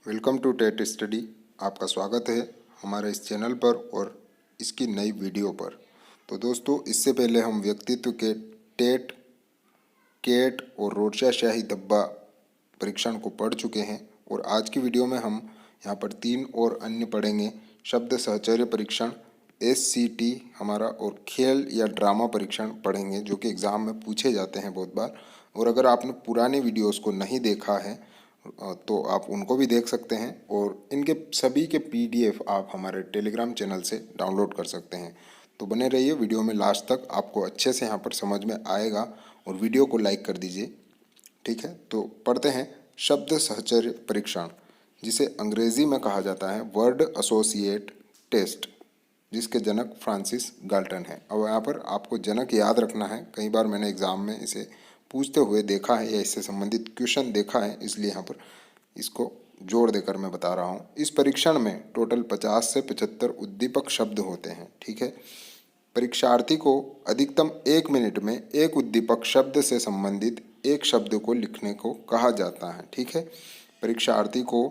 Welcome to TET study. आपका स्वागत है हमारे इस चैनल पर और इसकी नई वीडियो पर। तो दोस्तों, इससे पहले हम व्यक्तित्व के टेट, केट और रोरशाही धब्बा परीक्षण को पढ़ चुके हैं और आज की वीडियो में हम यहाँ पर 3 और अन्य पढ़ेंगे। शब्द सहचर्य परीक्षण, SCT हमारा, और खेल या ड्रामा परीक्षण पढ़ेंगे, जो कि एग्ज़ाम में पूछे जाते हैं बहुत बार। और अगर आपने पुराने वीडियोस को नहीं देखा है तो आप उनको भी देख सकते हैं और इनके सभी के PDF आप हमारे टेलीग्राम चैनल से डाउनलोड कर सकते हैं। तो बने रहिए वीडियो में लास्ट तक, आपको अच्छे से यहाँ पर समझ में आएगा। और वीडियो को लाइक कर दीजिए, ठीक है। तो पढ़ते हैं शब्द सहचर्य परीक्षण, जिसे अंग्रेजी में कहा जाता है वर्ड एसोसिएट टेस्ट, जिसके जनक फ्रांसिस गाल्टन है। अब यहाँ पर आपको जनक याद रखना है। कई बार मैंने एग्ज़ाम में इसे पूछते हुए देखा है या इससे संबंधित क्वेश्चन देखा है, इसलिए यहाँ पर इसको जोड़ देकर मैं बता रहा हूँ। इस परीक्षण में टोटल 50 से 75 उद्दीपक शब्द होते हैं, ठीक है। परीक्षार्थी को अधिकतम 1 मिनट में एक उद्दीपक शब्द से संबंधित एक शब्द को लिखने को कहा जाता है, ठीक है। परीक्षार्थी को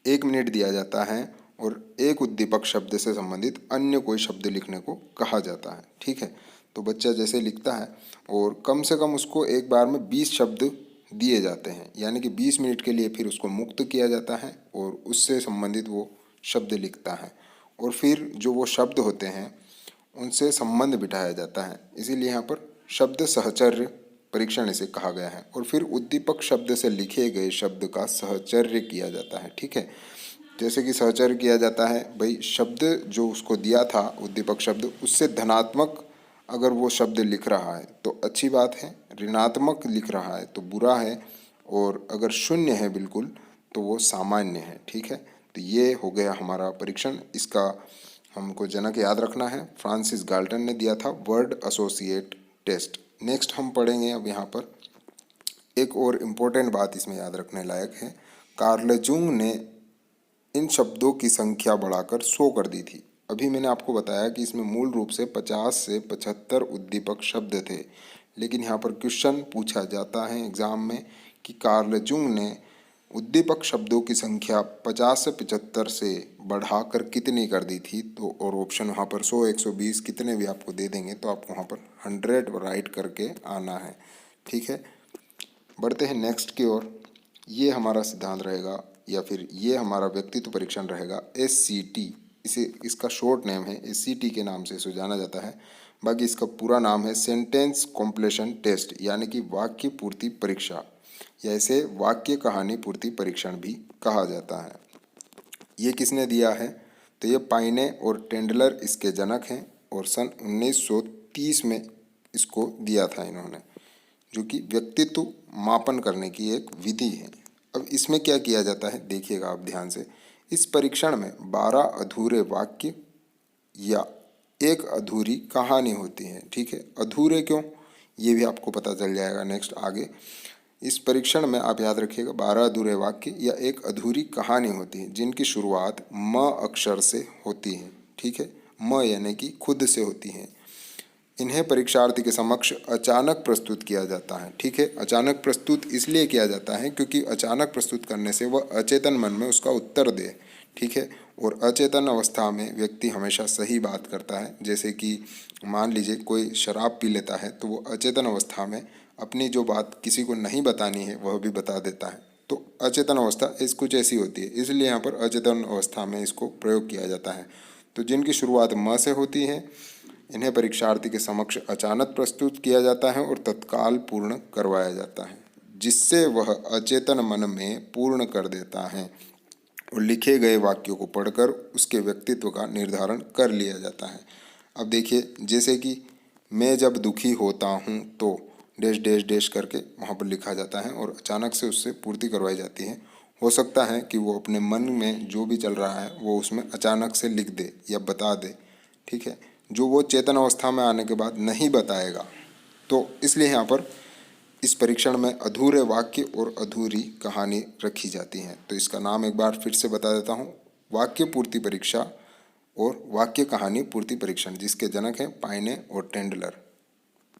1 मिनट दिया जाता है और एक उद्दीपक शब्द से संबंधित अन्य कोई शब्द लिखने को कहा जाता है, ठीक है। तो बच्चा जैसे लिखता है और कम से कम उसको एक बार में 20 शब्द दिए जाते हैं, यानी कि 20 मिनट के लिए फिर उसको मुक्त किया जाता है और उससे संबंधित वो शब्द लिखता है। और फिर जो वो शब्द होते हैं उनसे संबंध बिठाया जाता है, इसीलिए यहाँ पर शब्द सहचर्य परीक्षण इसे कहा गया है। और फिर उद्दीपक शब्द से लिखे गए शब्द का सहचर्य किया जाता है, ठीक है। जैसे कि सहचर्य किया जाता है, भाई शब्द जो उसको दिया था उद्दीपक शब्द, उससे धनात्मक अगर वो शब्द लिख रहा है तो अच्छी बात है, ऋणात्मक लिख रहा है तो बुरा है, और अगर शून्य है बिल्कुल तो वो सामान्य है, ठीक है। तो ये हो गया हमारा परीक्षण। इसका हमको जनक याद रखना है, फ्रांसिस गाल्टन ने दिया था वर्ड एसोसिएट टेस्ट। नेक्स्ट हम पढ़ेंगे अब यहाँ पर एक और इम्पोर्टेंट बात इसमें याद रखने लायक है। कार्ल जूंग ने इन शब्दों की संख्या बढ़ाकर 100 कर दी थी। अभी मैंने आपको बताया कि इसमें मूल रूप से 50 से 75 उद्दीपक शब्द थे, लेकिन यहाँ पर क्वेश्चन पूछा जाता है एग्जाम में कि कार्ल जूंग ने उद्दीपक शब्दों की संख्या 50 से 75 से बढ़ाकर कितनी कर दी थी। तो और ऑप्शन वहाँ पर 100, 120 कितने भी आपको दे देंगे, तो आपको वहाँ पर 100 राइट करके आना है, ठीक है। बढ़ते हैं नेक्स्ट की ओर। ये हमारा सिद्धांत रहेगा या फिर ये हमारा व्यक्तित्व परीक्षण रहेगा SCT। इसका शॉर्ट नेम है, SCT के नाम से इसे जाना जाता है। बाकी इसका पूरा नाम है सेंटेंस कॉम्प्लेशन टेस्ट, यानी कि वाक्य पूर्ति परीक्षा, या इसे वाक्य कहानी पूर्ति परीक्षण भी कहा जाता है। ये किसने दिया है? तो ये पाइने और टेंडलर इसके जनक हैं और सन 1930 में इसको दिया था इन्होंने, जो कि व्यक्तित्व मापन करने की एक विधि है। अब इसमें क्या किया जाता है, देखिएगा आप ध्यान से। इस परीक्षण में 12 अधूरे वाक्य या एक अधूरी कहानी होती है, ठीक है। अधूरे क्यों, ये भी आपको पता चल जाएगा नेक्स्ट आगे। इस परीक्षण में आप याद रखिएगा 12 अधूरे वाक्य या एक अधूरी कहानी होती है, जिनकी शुरुआत म अक्षर से होती है, ठीक है। म यानी कि खुद से होती है। इन्हें परीक्षार्थी के समक्ष अचानक प्रस्तुत किया जाता है, ठीक है। अचानक प्रस्तुत इसलिए किया जाता है क्योंकि अचानक प्रस्तुत करने से वह अचेतन मन में उसका उत्तर दे, ठीक है। और अचेतन अवस्था में व्यक्ति हमेशा सही बात करता है। जैसे कि मान लीजिए कोई शराब पी लेता है तो वो अचेतन अवस्था में अपनी जो बात किसी को नहीं बतानी है वह भी बता देता है। तो अचेतन अवस्था कुछ ऐसी होती है, इसलिए यहाँ पर अचेतन अवस्था में इसको प्रयोग किया जाता है। तो जिनकी शुरुआत म से होती है, इन्हें परीक्षार्थी के समक्ष अचानक प्रस्तुत किया जाता है और तत्काल पूर्ण करवाया जाता है, जिससे वह अचेतन मन में पूर्ण कर देता है और लिखे गए वाक्यों को पढ़कर उसके व्यक्तित्व का निर्धारण कर लिया जाता है। अब देखिए, जैसे कि मैं जब दुखी होता हूँ तो डैश डैश डैश करके वहाँ पर लिखा जाता है और अचानक से उससे पूर्ति करवाई जाती है। हो सकता है कि वो अपने मन में जो भी चल रहा है वो उसमें अचानक से लिख दे या बता दे, ठीक है, जो वो चेतन अवस्था में आने के बाद नहीं बताएगा। तो इसलिए यहाँ पर इस परीक्षण में अधूरे वाक्य और अधूरी कहानी रखी जाती है। तो इसका नाम एक बार फिर से बता देता हूँ, वाक्य पूर्ति परीक्षा और वाक्य कहानी पूर्ति परीक्षण, जिसके जनक हैं पाइने और टेंडलर।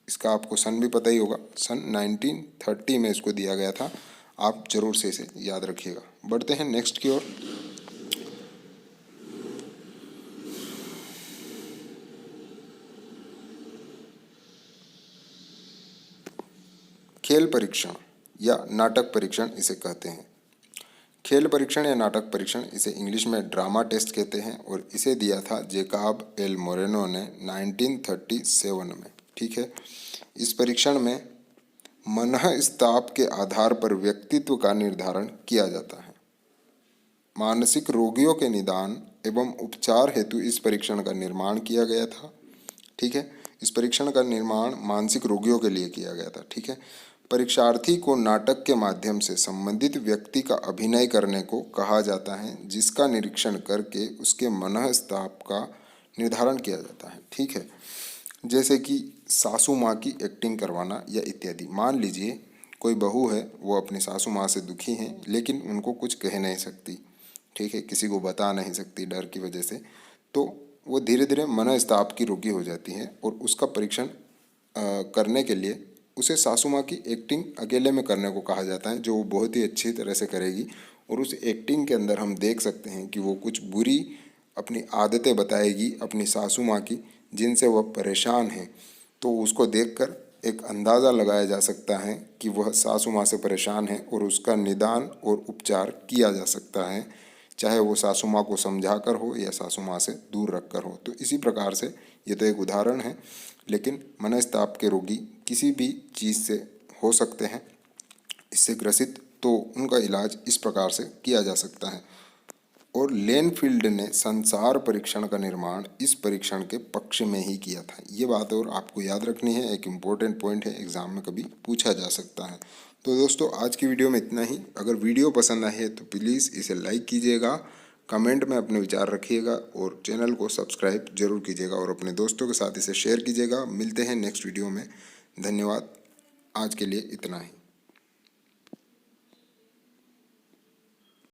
इसका आपको सन भी पता ही होगा, सन 1930 में इसको दिया गया था। आप जरूर से इसे याद रखिएगा। बढ़ते हैं नेक्स्ट की ओर। खेल परीक्षण या नाटक परीक्षण इसे कहते हैं। खेल परीक्षण या नाटक परीक्षण इसे इंग्लिश में ड्रामा टेस्ट कहते हैं और इसे दिया था जेकब एल मोरेनो ने 1937 में। ठीक है, इस परीक्षण में मनस्ताप के आधार पर व्यक्तित्व का निर्धारण किया जाता है। मानसिक रोगियों के निदान एवं उपचार हेतु इस परीक्षण का निर्माण किया गया था। ठीक है, इस परीक्षण का निर्माण मानसिक रोगियों के लिए किया गया था। ठीक है, परीक्षार्थी को नाटक के माध्यम से संबंधित व्यक्ति का अभिनय करने को कहा जाता है, जिसका निरीक्षण करके उसके मनस्ताप का निर्धारण किया जाता है। ठीक है, जैसे कि सासू माँ की एक्टिंग करवाना या इत्यादि। मान लीजिए कोई बहू है, वो अपनी सासू माँ से दुखी हैं, लेकिन उनको कुछ कह नहीं सकती। ठीक है, किसी को बता नहीं सकती डर की वजह से, तो वो धीरे धीरे मनस्ताप की रोगी हो जाती है और उसका परीक्षण करने के लिए उसे सासू माँ की एक्टिंग अकेले में करने को कहा जाता है, जो वो बहुत ही अच्छी तरह से करेगी। और उस एक्टिंग के अंदर हम देख सकते हैं कि वो कुछ बुरी अपनी आदतें बताएगी अपनी सासू माँ की, जिनसे वह परेशान है। तो उसको देखकर एक अंदाज़ा लगाया जा सकता है कि वह सासू माँ से परेशान है और उसका निदान और उपचार किया जा सकता है, चाहे वो सासू माँ को समझा कर हो या सासू माँ से दूर रख कर हो। तो इसी प्रकार से ये तो एक उदाहरण है, लेकिन मनस्ताप के रोगी किसी भी चीज़ से हो सकते हैं इससे ग्रसित, तो उनका इलाज इस प्रकार से किया जा सकता है। और लेनफील्ड ने संसार परीक्षण का निर्माण इस परीक्षण के पक्ष में ही किया था। ये बात और आपको याद रखनी है, एक इम्पोर्टेंट पॉइंट है, एग्जाम में कभी पूछा जा सकता है। तो दोस्तों आज की वीडियो में इतना ही। अगर वीडियो पसंद आए तो प्लीज़ इसे लाइक कीजिएगा, कमेंट में अपने विचार रखिएगा और चैनल को सब्सक्राइब जरूर कीजिएगा और अपने दोस्तों के साथ इसे शेयर कीजिएगा। मिलते हैं नेक्स्ट वीडियो में। धन्यवाद, आज के लिए इतना ही।